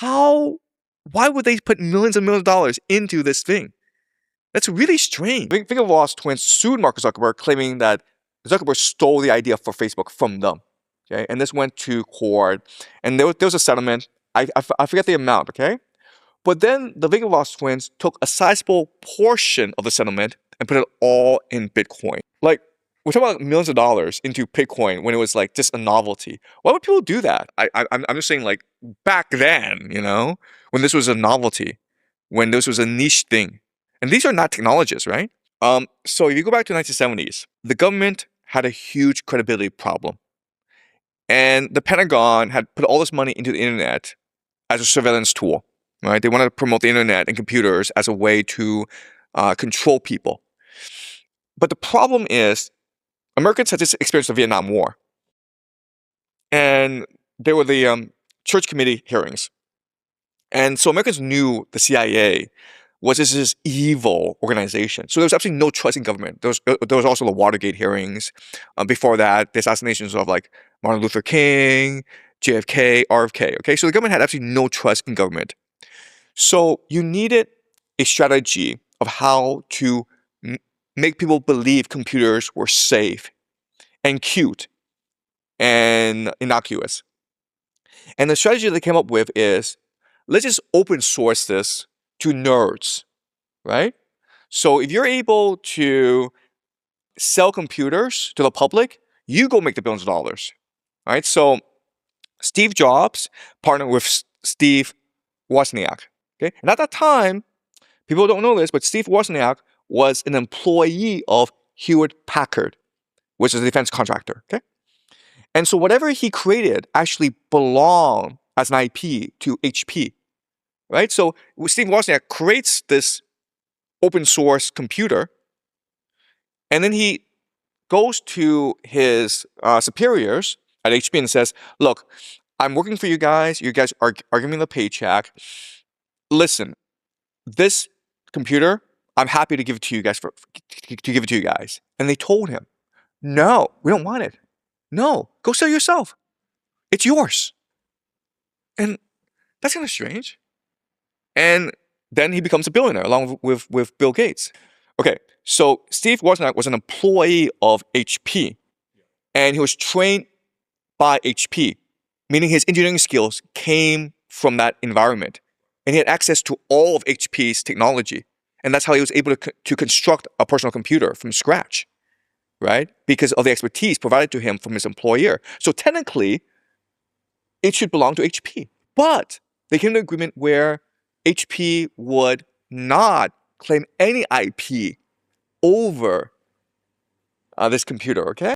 why would they put millions and millions of dollars into this thing? That's really strange. Winklevoss twins sued Mark Zuckerberg, claiming that Zuckerberg stole the idea for Facebook from them. Okay, and this went to court, and there was a settlement. I forget the amount. Okay, but then the Winklevoss twins took a sizable portion of the settlement and put it all in Bitcoin. Like, we're talking about millions of dollars into Bitcoin when it was like just a novelty. Why would people do that? I'm just saying, like, back then, when this was a novelty, when this was a niche thing. And these are not technologists, right? So if you go back to the 1970s, the government had a huge credibility problem. And the Pentagon had put all this money into the internet as a surveillance tool, right? They wanted to promote the internet and computers as a way to control people. But the problem is, Americans had just experienced the Vietnam War. And there were the church committee hearings. And so Americans knew the CIA was this evil organization. So there was absolutely no trust in government. There was also the Watergate hearings. Before that, the assassinations of like Martin Luther King, JFK, RFK. Okay, so the government had absolutely no trust in government. So you needed a strategy of how to make people believe computers were safe and cute and innocuous. And the strategy they came up with is, let's just open source this to nerds, right? So if you're able to sell computers to the public, you go make the billions of dollars, right? So Steve Jobs partnered with Steve Wozniak, okay? And at that time, people don't know this, but Steve Wozniak was an employee of Hewlett-Packard, which is a defense contractor, okay? And so whatever he created actually belonged as an IP to HP, right? So Steve Wozniak creates this open source computer, and then he goes to his superiors at HP and says, look, I'm working for you guys. You guys are giving me the paycheck. Listen, this computer, I'm happy to give it to you guys And they told him, no, we don't want it. No, go sell yourself. It's yours. And that's kind of strange. And then he becomes a billionaire along with Bill Gates. Okay, so Steve Wozniak was an employee of HP, and he was trained by HP, meaning his engineering skills came from that environment. And he had access to all of HP's technology. And that's how he was able to construct a personal computer from scratch, right? Because of the expertise provided to him from his employer. So technically, it should belong to HP. But they came to an agreement where HP would not claim any IP over this computer, okay?